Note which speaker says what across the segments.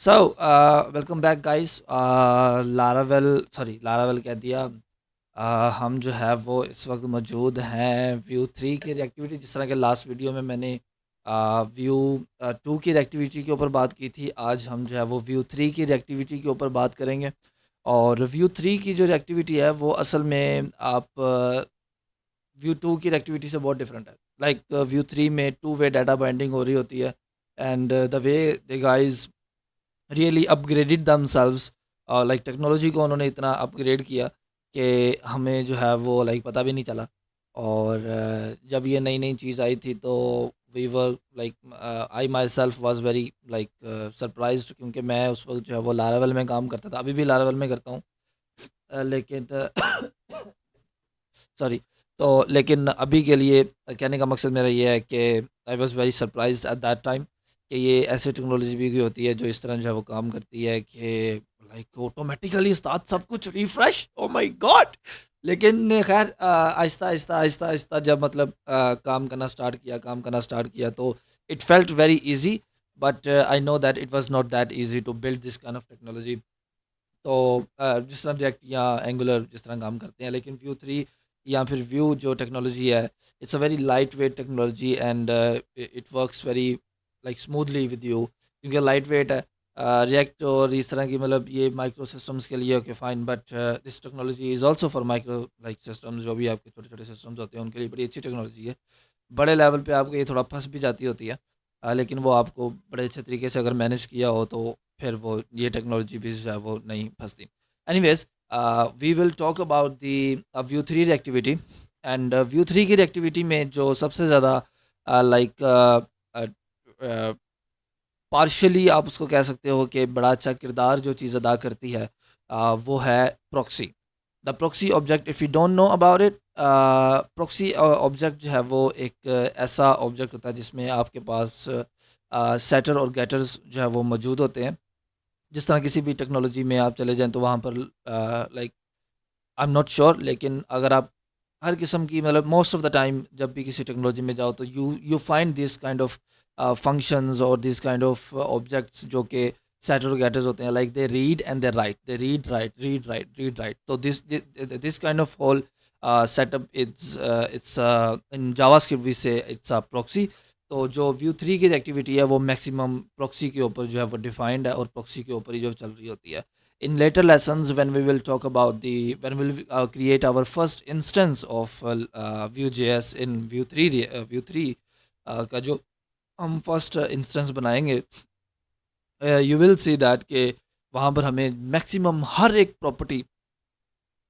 Speaker 1: Welcome back guys. Laravel कह दिया। हम जो है वो इस वक्त मौजूद हैं व्यू थ्री की रिएक्टिविटी। जिस तरह के लास्ट वीडियो में मैंने व्यू टू की रिएक्टिविटी के ऊपर बात की थी, आज हम जो है वो व्यू थ्री की रिएक्टिविटी के ऊपर बात करेंगे। और व्यू थ्री की जो रिएक्टिविटी है वो असल में आप व्यू टू की रिएक्टिविटी से बहुत डिफरेंट है। लाइक व्यू थ्री में टू वे डाटा बाइंडिंग हो रही होती है, and the way the guys really upgraded themselves. Like technology को उन्होंने इतना अपग्रेड किया कि हमें जो है वो लाइक पता भी नहीं चला। और जब ये नई नई चीज़ आई थी तो we were like I myself was very like surprised, क्योंकि मैं उस वक्त जो है वो लारावेल में काम करता था, अभी भी लारावेल में करता हूँ। लेकिन सॉरी। तो लेकिन अभी के लिए कहने का मकसद मेरा ये है कि I was very surprised at that time कि ये ऐसी टेक्नोलॉजी भी होती है जो इस तरह जो है वो काम करती है कि लाइक ऑटोमेटिकली उस्ताद सब कुछ रिफ्रेश, ओ माय गॉड। लेकिन खैर आहिस्ता आहिस्ता आहिस्ता आहिस्ता जब मतलब काम करना स्टार्ट किया तो it felt very easy. But I know that it was not that easy to build this kind of technology. तो जिस तरह रिएक्ट या एंगुलर जिस तरह काम करते हैं, लेकिन व्यू थ्री या फिर व्यू जो टेक्नोलॉजी है, it's a very light weight technology, and it works very like smoothly with you, क्योंकि लाइट वेट है। रिएक्ट और इस तरह की मतलब ये माइक्रो सिस्टम्स के लिए okay fine, but this technology is also for micro like systems, जो भी आपके छोटे छोटे सिस्टम्स होते हैं उनके लिए बड़ी अच्छी टेक्नोलॉजी है। बड़े लेवल पे आपको ये थोड़ा फंस भी जाती होती है, लेकिन वो आपको बड़े अच्छे तरीके से अगर मैनेज किया हो तो फिर वो ये टेक्नोलॉजी भी जो है वो नहीं फंसती। Anyways, we will talk about the Vue three reactivity. And Vue three की रिएक्टिविटी में जो सबसे ज़्यादा लाइक पार्शली आप उसको कह सकते हो कि बड़ा अच्छा किरदार जो चीज़ अदा करती है, वो है proxy. The proxy object, if you don't know about it, proxy object जो है वो एक ऐसा ऑब्जेक्ट होता है जिसमें आपके पास सेटर और गेटर्स जो है वो मौजूद होते हैं। जिस तरह किसी भी टेक्नोलॉजी में आप चले जाएं तो वहाँ पर like I am not sure, लेकिन अगर आप हर किस्म की मतलब मोस्ट ऑफ द टाइम जब भी किसी टेक्नोलॉजी में जाओ तो you find this kind of functions और दिस काइंड ऑफ ऑब्जेक्ट्स जो कि सेटर गेटर्स होते हैं। Like they read and they write, they read write. तो this kind of whole setup it's in JavaScript we say it's a proxy. तो जो view three की activity है वो मैक्सिमम प्रॉक्सी के ऊपर जो है वो डिफाइंड है और प्रॉक्सी के ऊपर ही जो चल रही होती है। In later lessons, when we will talk about when we'll create our first instance of Vue.js in Vue 3 का जो हम फर्स्ट इंस्टेंस बनाएंगे, यू विल सी दैट कि वहाँ पर हमें मैक्सिमम हर एक प्रॉपर्टी,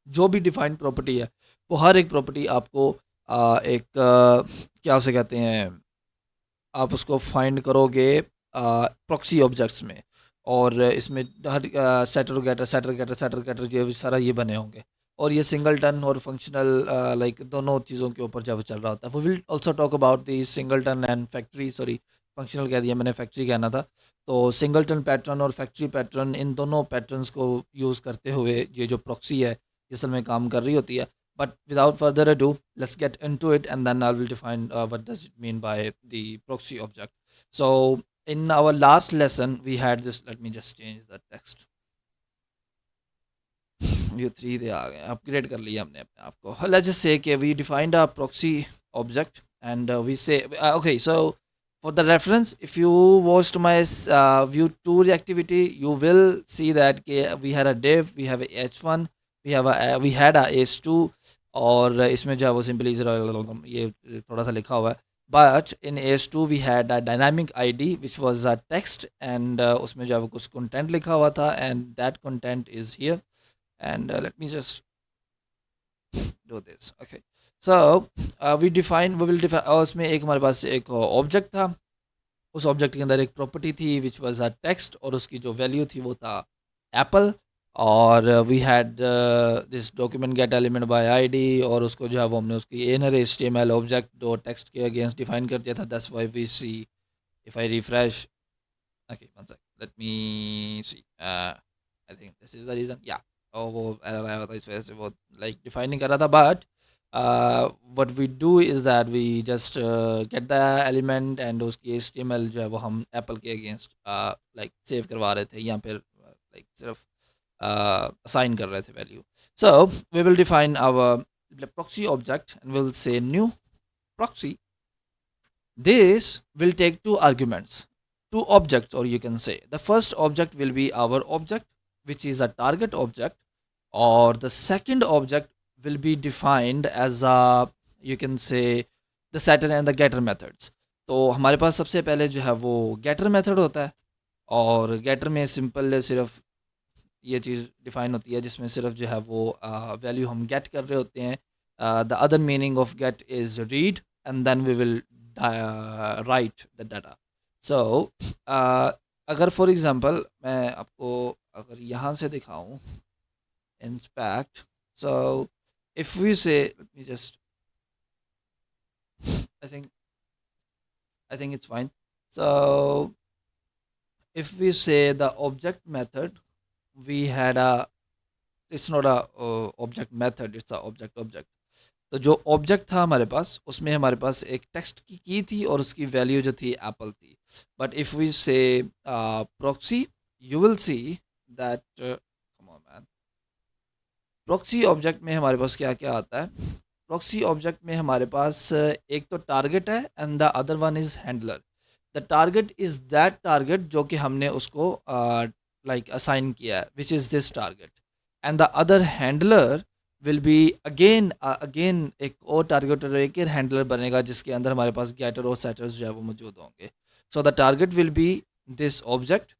Speaker 1: जो भी डिफाइंड प्रॉपर्टी है, वो हर एक प्रॉपर्टी आपको क्या उसे कहते हैं, आप उसको फाइंड करोगे प्रॉक्सी ऑब्जेक्ट्स में। और इसमें हर सेटर गेटर जो सारा ये बने होंगे, और ये सिंगलटन और फंक्शनल लाइक दोनों चीज़ों के ऊपर जब चल रहा होता है। वो will also talk about the singleton and factory, sorry functional कह दिया मैंने, फैक्ट्री कहना था। तो सिंगलटन पैटर्न और फैक्ट्री पैटर्न, इन दोनों पैटर्न्स को यूज़ करते हुए ये जो प्रॉक्सी है जिस में काम कर रही होती है। But without further ado, let's get into it, and then I will define what does it mean by the proxy object. So in our last lesson, we had this. Let me just change the text. View 3 दे आ गए, upgrade कर लिया हमने अपने आप को। Let's just say कि we defined a proxy object, and we say okay. So for the reference, if you watched my view 2 reactivity, you will see that we had a div, we have a h1, we had a h2, और इसमें जो है वो simply ये थोड़ा सा लिखा हुआ है। But in S two we had a dynamic I D which was a text, and उसमें जो है वो कुछ कंटेंट लिखा हुआ था, and that content is here. And let me just do this, okay. So we will define, और उसमें एक हमारे पास एक ऑब्जेक्ट था। उस ऑब्जेक्ट के अंदर एक प्रॉपर्टी थी विच वाज अ टेक्स्ट, और उसकी जो वैल्यू थी वो था एप्पल। और we had this document get element by ID, और उसको जो है वो हमने उसकी इनर एचटीएमएल ऑब्जेक्ट जो टेक्स्ट के अगेंस्ट डिफाइन कर दिया था। That's why we see, if I refresh, okay one second, let me see, I think this is the reason, yeah. और वो एरर आया था इस वजह से वो लाइक डिफाइन नहीं कर रहा था। But what we do is that we just get the element and उसकी HTML जो है वो हम Apple के against like सेव करवा रहे थे या फिर like सिर्फ assign कर रहे थे value. So we will define our proxy object and we'll say new proxy. This will take two arguments, two objects, or you can say the first object will be our object, which is a target object, or the second object will be defined as a, you can say, the setter and the getter methods. तो हमारे पास सबसे पहले जो है वो getter method होता है, और getter में सिंपल सिर्फ ये चीज़ डिफाइन होती है जिसमें सिर्फ जो है वो वैल्यू हम गेट कर रहे होते हैं. The other meaning of get is read and then we will write the data. So अगर फॉर एग्जांपल मैं आपको अगर यहाँ से दिखाऊँ inspect, so if we say let me just I think it's fine. So if we say the object method, we had a, it's not a object method, it's a object. तो जो object था हमारे पास उसमें हमारे पास एक text की थी और उसकी वैल्यू जो थी एप्पल थी. बट इफ वी से proxy, you will see that come on man, proxy object में हमारे पास क्या क्या आता है. प्रॉक्सी ऑब्जेक्ट में हमारे पास एक तो टारगेट है and the other one is handler. The target is that target जो कि हमने उसको लाइक असाइन किया है, which is this target, and the other handler will be again एक और टारगेट और एक हैंडलर बनेगा जिसके अंदर हमारे पास गेटर और सेटर्स जो है वो मौजूद होंगे. So the target will be this object,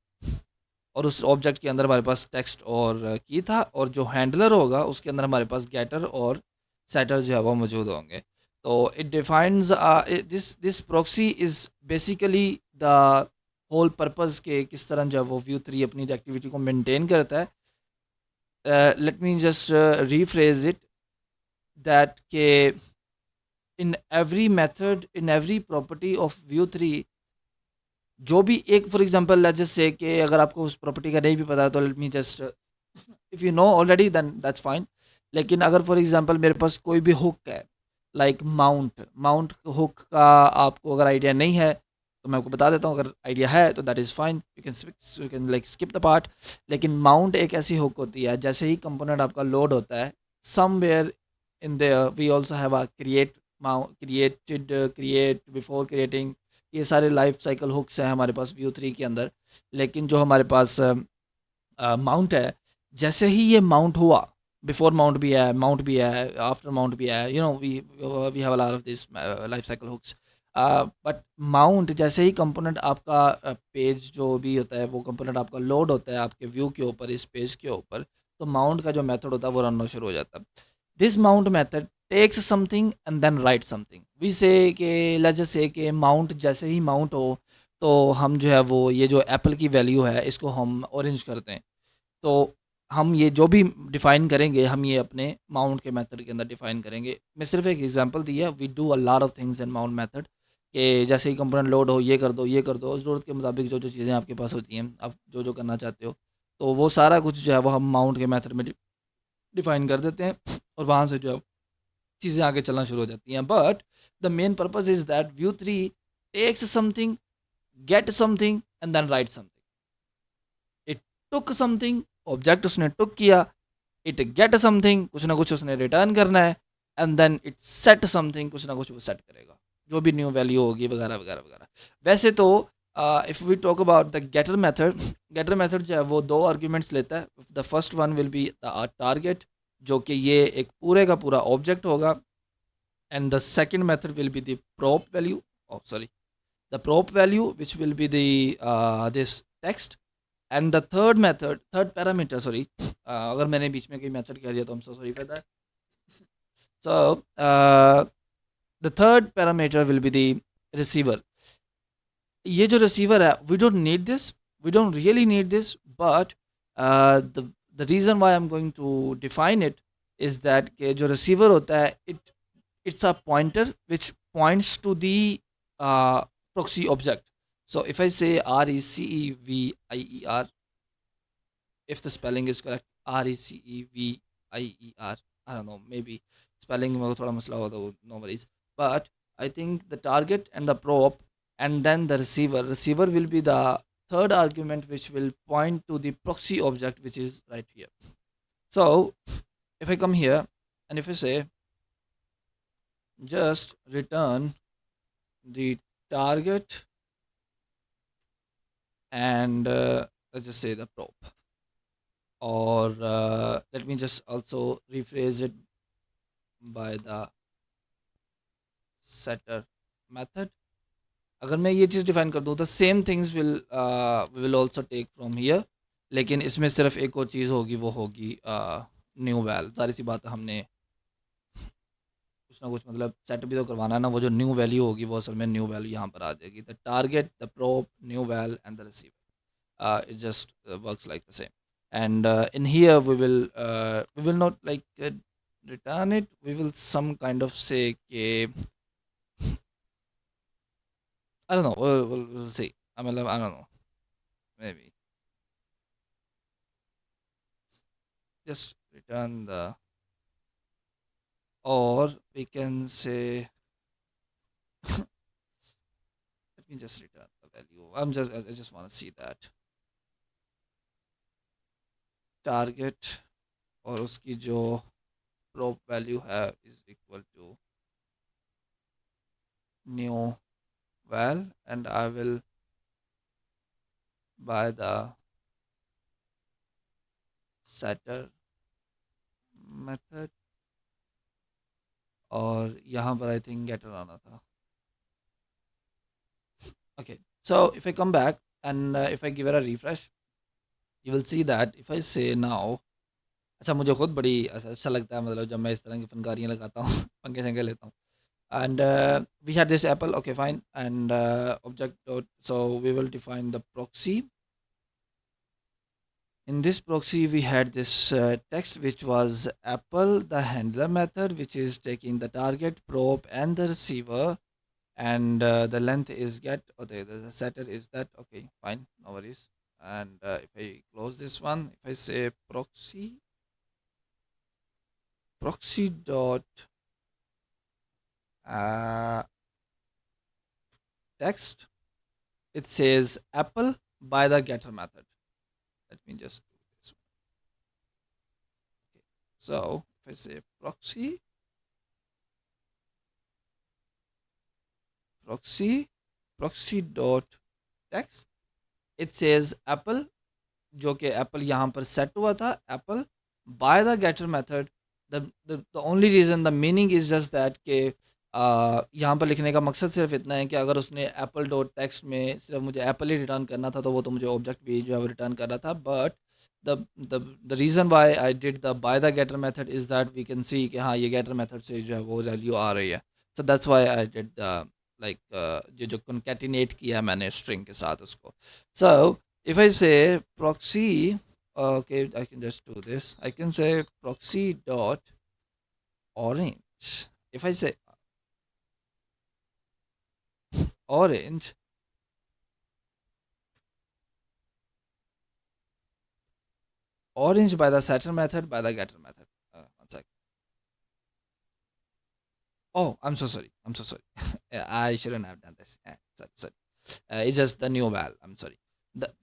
Speaker 1: और उस ऑब्जेक्ट के अंदर हमारे पास टेक्स्ट और की था, और जो हैंडलर होगा उसके अंदर हमारे पास गेटर और सेटर जो है वो मौजूद होंगे. तो it defines this proxy is basically the whole purpose के किस तरह जो है वो व्यू 3 अपनी एक्टिविटी को मेंटेन करता है. Let me just rephrase it that के in every method, in every property of Vue 3, जो भी एक for example let's just say कि अगर आपको उस प्रॉपर्टी का नहीं भी पता है तो let me just, if you know already then that's fine. लेकिन अगर फॉर एग्जांपल मेरे पास कोई भी हुक है लाइक माउंट हुक का आपको अगर आइडिया नहीं है तो मैं आपको बता देता हूँ. अगर आइडिया है तो that is fine, you can like skip the part. लेकिन माउंट एक ऐसी हुक होती है, जैसे ही कंपोनेंट आपका लोड होता है somewhere in there we also have a create before creating, ये सारे लाइफ साइकिल हुक्स हैं हमारे पास व्यू 3 के अंदर. लेकिन जो हमारे पास माउंट है, जैसे ही ये माउंट हुआ, बिफोर माउंट भी है, माउंट भी है, आफ्टर माउंट भी है, you know we have a lot of this life cycle hooks. But mount जैसे ही कंपोनेंट आपका पेज जो भी होता है वो कंपोनेंट आपका लोड होता है आपके व्यू के ऊपर, इस पेज के ऊपर, तो माउंट का जो मेथड होता है वो रन होना शुरू हो जाता है. This mount method takes something and then write something. We say कि लेट्स जस्ट से कि माउंट जैसे ही माउंट हो तो हम जो है वो ये जो एप्पल की वैल्यू है इसको हम ऑरेंज करते हैं. तो हम ये जो भी डिफ़ाइन करेंगे हम ये अपने माउंट के मेथड के अंदर डिफ़ाइन करेंगे. मैं सिर्फ एक एग्जांपल दिया, we do a lot of things in mount method, कि जैसे ही कंपोनेंट लोड हो ये कर दो, ये कर दो, ज़रूरत के मुताबिक जो जो चीज़ें आपके पास होती हैं, आप जो जो करना चाहते हो, तो वो सारा कुछ जो है वो हम माउंट के मेथड में डिफ़ाइन कर देते हैं, और वहाँ से जो है चीज़ें आगे चलना शुरू हो जाती हैं. But the main purpose is that view 3 takes something, get something and then write something. It took something, object उसने टुक किया, इट गेट समथिंग, कुछ ना कुछ उसने रिटर्न करना है, and then it set something, कुछ ना कुछ वो सेट करेगा, जो भी न्यू वैल्यू होगी वगैरह वगैरह वगैरह. वैसे तो if we talk about the getter method जो है वो दो आर्ग्यूमेंट्स लेता है. The first one will be the target, जो कि ये एक पूरे का पूरा ऑब्जेक्ट होगा, and the second method will be the prop value, the prop value which will be the this text, and the third parameter, अगर मैंने बीच में कोई मेथड कह दिया तो I'm so sorry for that. So the third parameter will be the receiver. ये जो receiver है, we don't really need this, but the reason why I'm going to define it is that कि जो receiver होता है, it's a pointer which points to the proxy object. So if I say RECEVIER, if the spelling is correct, RECEVIER, I don't know, maybe spelling में थोड़ा मसला हो तो no worries. But I think the target and the probe and then the receiver will be the third argument which will point to the proxy object which is right here. So if I come here and if I say just return the target and let's just say the probe, or let me just also rephrase it by the setter method. अगर मैं ये चीज़ define कर दूँ तो same things will also take from here, लेकिन इसमें सिर्फ एक और चीज़ होगी, वो होगी न्यू वैल। जाहिर सी बात है, हमने कुछ ना कुछ मतलब सेट भी तो करवाना है ना। वो जो न्यू वैल्यू होगी वो असल में न्यू वैल्यू यहाँ पर आ जाएगी। The target, the prop, new val and the receiver, it just works like the same. And in here we will not like return it. We will some kind of say कि I don't know. We'll see. I mean, I don't know. Maybe just return the, or we can say let me just return the value. I just want to see that target और उसकी जो prop value है is equal to new val, and I will by the setter method, और यहाँ पर I think getter आना था. Okay, so if I come back and if I give it a refresh, you will see that if I say now, अच्छा मुझे खुद बड़ी अच्छा लगता है मतलब जब मैं इस तरह की फनकारियाँ लगाता हूँ पंखे शंखे लेता हूँ. And we had this apple, okay fine, and object dot, so we will define the proxy. In this proxy we had this text which was apple, the handler method, which is taking the target, probe and the receiver, and the length is get, okay, the setter is that, okay fine, no worries. And if I close this one, if I say proxy dot uh, text, it says apple by the getter method. Let me just do this one. Okay. So if I say proxy dot text, it says apple, जो कि Apple यहाँ पर set हुआ था, apply by the getter method. The only reason, the meaning is just that कि यहाँ पर लिखने का मकसद सिर्फ इतना है कि अगर उसने एप्पल डॉट टेक्स्ट में सिर्फ मुझे एप्पल ही रिटर्न करना था तो वो तो मुझे ऑब्जेक्ट भी जो है वो रिटर्न कर रहा था. But the reason why I did the by the getter method is that we can see कि हाँ ये गेटर मेथड से जो है वो वैल्यू आ रही है. So that's why I did the like जो कॉन्कैटिनेट किया मैंने स्ट्रिंग के साथ उसको. सो if I say proxy, okay, I can just do this. I can say proxy dot orange. If I say orange, by the setter method, by the getter method. One sec. Oh, I'm so sorry. I'm so sorry. Yeah, I shouldn't have done this. Sorry. It's just the new val. I'm sorry.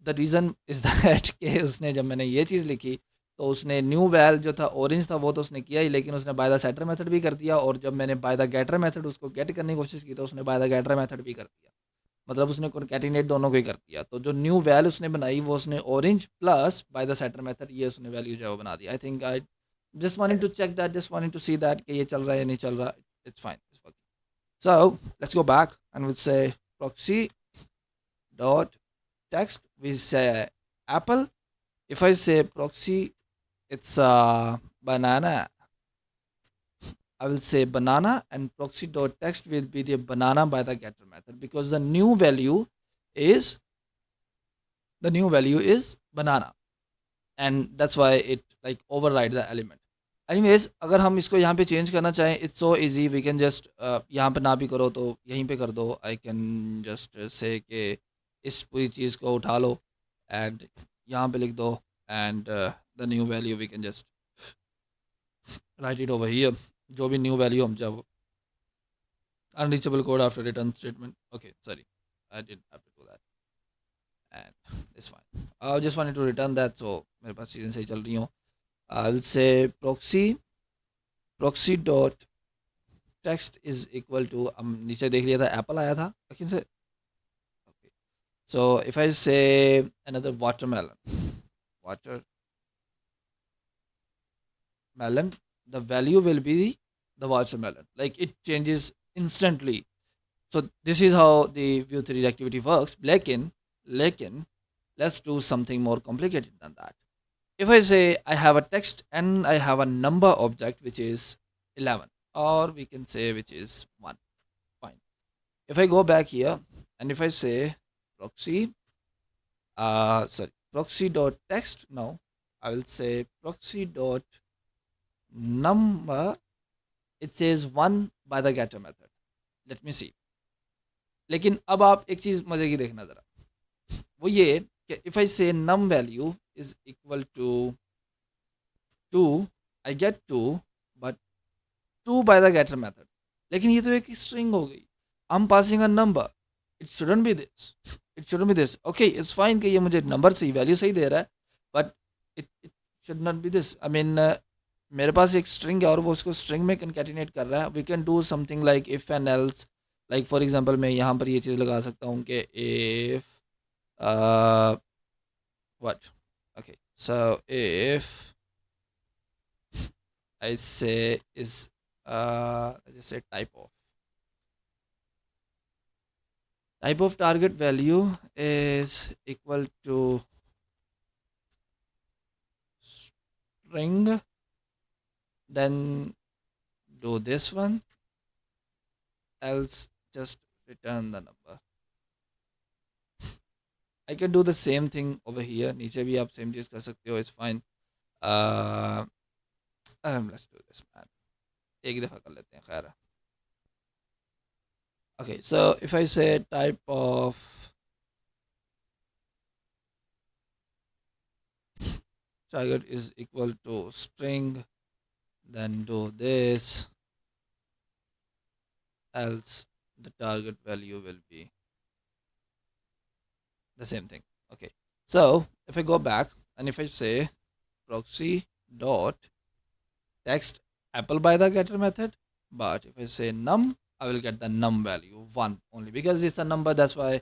Speaker 1: The reason is that कि उसने जब मैंने ये चीज़ लिखी तो उसने new well जो था ऑरेंज था वो तो उसने किया ही, लेकिन उसने बाय द सेटर मेथड भी कर दिया, और जब मैंने बाय द गेटर मेथड उसको गेट करने की कोशिश की तो उसने बाय द गेटर मेथड भी कर दिया. मतलब उसने कॉन्कैटिनेट दोनों को ही कर दिया. तो जो न्यू वैल उसने बनाई वो उसने orange plus by the setter method ये उसने वैल्यू जो है वो बना दी. I think I just wanted to check that, just wanted to see that कि ये चल रहा है या नहीं चल रहा. It's fine, it's working. So let's go back and we'll say proxy dot text. We say apple. If I say proxy, it's banana. I will say banana, and proxy dot text will be the banana by the getter method, because is the new value is banana, and that's why it like override the element. Anyways अगर हम इसको यहाँ पे change करना चाहें, it's so easy. We can just यहाँ पे ना भी करो तो यहीं पे कर दो. आई कैन जस्ट से कि इस पूरी चीज़ को उठा लो एंड यहाँ पे लिख दो, and the new value we can just write it over here, जो भी न्यू वैल्यू हम चाहे, unreachable code after return statement. Okay, sorry, I didn't have to do that, and it's fine. I just wanted to return that, so मेरे पास चीज़ें सही चल रही हों. I'll say proxy dot text is equal to, हम नीचे देख लिया था एप्पल आया था लेकिन से. Okay. So if I say another watermelon, the value will be the watermelon. Like it changes instantly. So this is how the view 3 activity works. Lekin, let's do something more complicated than that. If I say I have a text and I have a number object which is 11, or we can say which is 1. Fine. If I go back here and if I say proxy, proxy dot text, now I will say proxy dot number, it says 1 by the getter method. Let me see. लेकिन अब आप एक चीज़ मज़े की देखना ज़रा, वो ये कि if I say num value is equal to 2, I get 2, but 2 by the getter method. लेकिन ये तो एक स्ट्रिंग हो गई. I am passing a number. It shouldn't be this. Okay, it's fine कि ये मुझे नंबर सही वैल्यू सही दे रहा है, but it should not be this. I mean मेरे पास एक स्ट्रिंग है और वो उसको स्ट्रिंग में कंकैटिनेट कर रहा है. We can do something like if and else. Like for example मैं यहाँ पर ये चीज़ लगा सकता हूँ कि if what okay, so if I say is let's just say type of target value is equal to string, then do this one, else just return the number. I can do the same thing over here. नीचे भी आप same चीज़ कर सकते हो. It's fine. Let's do this, man. एक दफ़ा कर लेते हैं, खैर. Okay, so if I say type of target is equal to string, then do this, else the target value will be the same thing. Okay, so if I go back and if I say proxy dot text apple by the getter method, but if I say num, I will get the num value 1 only because it's a number, that's why.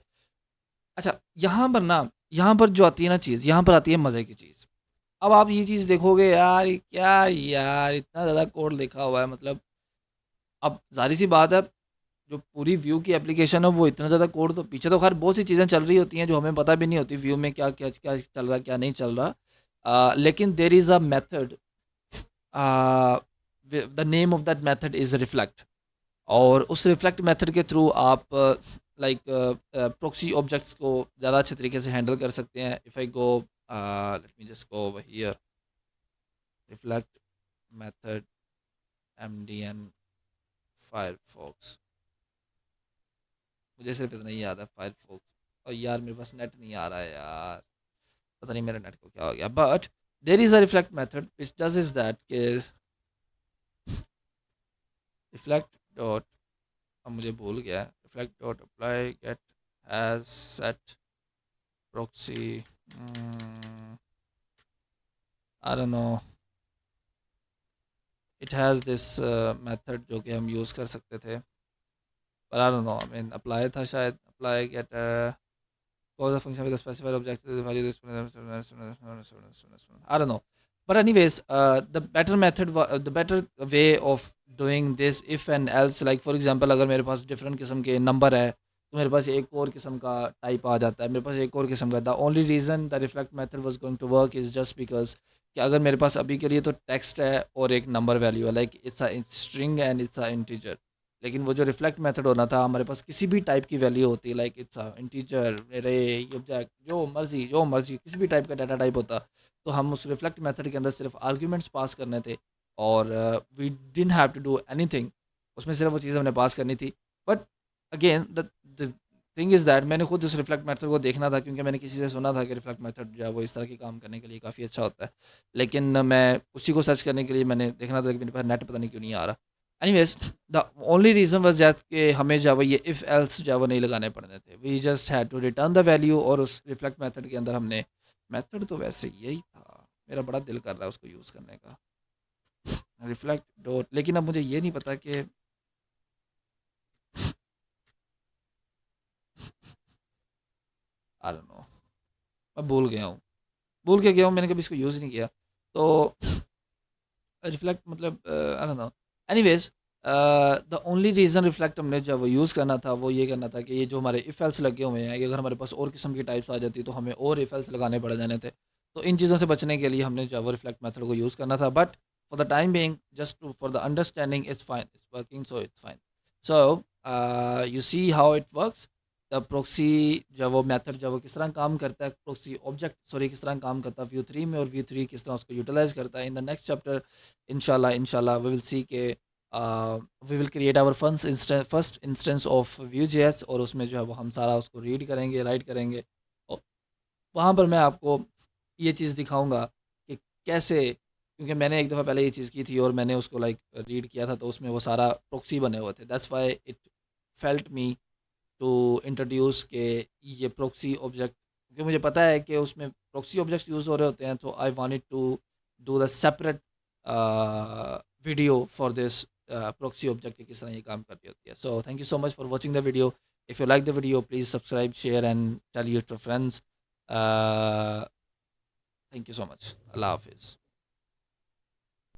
Speaker 1: अच्छा, यहाँ पर जो आती है ना चीज़, यहाँ पर आती है मज़े की चीज़. अब आप ये चीज़ देखोगे, यार क्या यार इतना ज़्यादा कोड लिखा हुआ है, मतलब अब जाहिर सी बात है जो पूरी व्यू की एप्लीकेशन है वो इतना ज़्यादा कोड, तो पीछे तो खैर बहुत सी चीज़ें चल रही होती हैं जो हमें पता भी नहीं होती व्यू में क्या क्या क्या चल रहा है क्या नहीं चल रहा. लेकिन देर is a method, the name of that method is reflect, और उस रिफ्लेक्ट मेथड के थ्रू आप लाइक प्रॉक्सी ऑब्जेक्ट्स को ज़्यादा अच्छे तरीके से हैंडल कर सकते हैं. If I go let me just go over here, reflect method MDN Firefox, मुझे सिर्फ इतना ही याद है फायरफॉक्स. और यार मेरे पास नेट नहीं आ रहा है यार, पता नहीं मेरे नेट को क्या हो गया. But there is a reflect method which does is that के रिफ्लेक्ट डॉट, अब मुझे भूल गया, reflect dot apply get has set proxy, I don't know, it has this method जो कि हम यूज़ कर सकते थे, पर I don't know, I mean apply था शायद, apply get cause a function with a specified objective value this, I don't know. But anyways, the better method, the better way of doing this if and else, like for example अगर मेरे पास different किस्म के number है तो मेरे पास एक और किस्म का टाइप आ जाता है, मेरे पास एक और किस्म का. The only reason the reflect method was going to work is just because कि अगर मेरे पास अभी के लिए तो टेक्स्ट है और एक नंबर वैल्यू है, like it's a string and it's a integer. लेकिन वो जो रिफ्लेक्ट मेथड होना था, हमारे पास किसी भी टाइप की वैल्यू होती है, लाइक इट्स इंटीजर, रे, ऑब्जेक्ट, जो मर्जी किसी भी टाइप का डाटा टाइप होता, तो हम उस रिफ्लेक्ट मेथड के अंदर सिर्फ आर्ग्यूमेंट्स पास करने थे और we didn't have to do anything. उसमें सिर्फ वो चीज़ हमने पास करनी थी. But again the thing is that मैंने खुद इस रिफ्लेक्ट मेथड को देखना था, क्योंकि मैंने किसी से सुना था कि रिफ्लेक्ट मेथड जो है वो इस तरह के काम करने के लिए काफ़ी अच्छा होता है। लेकिन मैं उसी को सर्च करने के लिए मैंने देखना था कि मेरे पास नेट पता नहीं क्यों नहीं आ रहा। Anyways, the only reason was that कि हमें जो है वो ये इफ़ एल्स जो है वो नहीं लगाने पड़ने थे। We just had to return the value, और उस रिफ्लेक्ट मेथड के अंदर हमने, मेथड तो वैसे यही था, मेरा बड़ा दिल कर रहा है उसको यूज़ करने का, रिफ्लेक्ट डॉट, लेकिन अब मुझे ये नहीं पता कि आई डोंट नो, मैं भूल गया हूँ, भूल के गया हूँ, मैंने कभी इसको यूज़ नहीं किया। तो रिफ्लेक्ट मतलब आई don't no. Anyways, the only reason reflect हमने जब वो यूज़ करना था वो ये करना था कि ये जो हमारे इफ़ एल्स लगे हुए हैं, अगर हमारे पास और किस्म की टाइप्स आ जाती तो हमें और इफ़ एल्स लगाने पड़ जाने थे। तो इन चीज़ों से बचने के लिए हमने जो वो रिफ्लेक्ट मेथड को यूज़ करना था, but for the time being, just to for the understanding, it's fine, it's working, so it's fine. So you see how it works. The proxy जो वो मेथड जो वो किस तरह काम करता है, प्रोक्सी ऑब्जेक्ट सॉरी किस तरह काम करता है व्यू थ्री में, और व्यू थ्री किस तरह उसको यूटिलाइज करता है। इन द नेक्स्ट चैप्टर इंशाल्लाह वी विल सी के we will create our first instance of view JS, और उसमें जो है वो हम सारा उसको रीड करेंगे, राइट करेंगे, और वहाँ पर मैं आपको ये चीज़ दिखाऊंगा कि कैसे, क्योंकि मैंने एक दफ़ा पहले ये चीज़ की थी और मैंने उसको लाइक रीड किया था, तो उसमें वो सारा प्रोक्सी बने हुए थे। That's why it felt me to introduce के ये प्रोक्सी ऑब्जेक्ट, क्योंकि मुझे पता है कि उसमें प्रोक्सी ऑब्जेक्ट्स यूज़ हो रहे होते हैं, तो I wanted to do the separate video for this proxy object कि किस तरह ये काम कर रही होती है। So thank you so much for watching the video. If you like the video, please subscribe, share and tell your friends. uh, thank you so much. Allah Hafiz.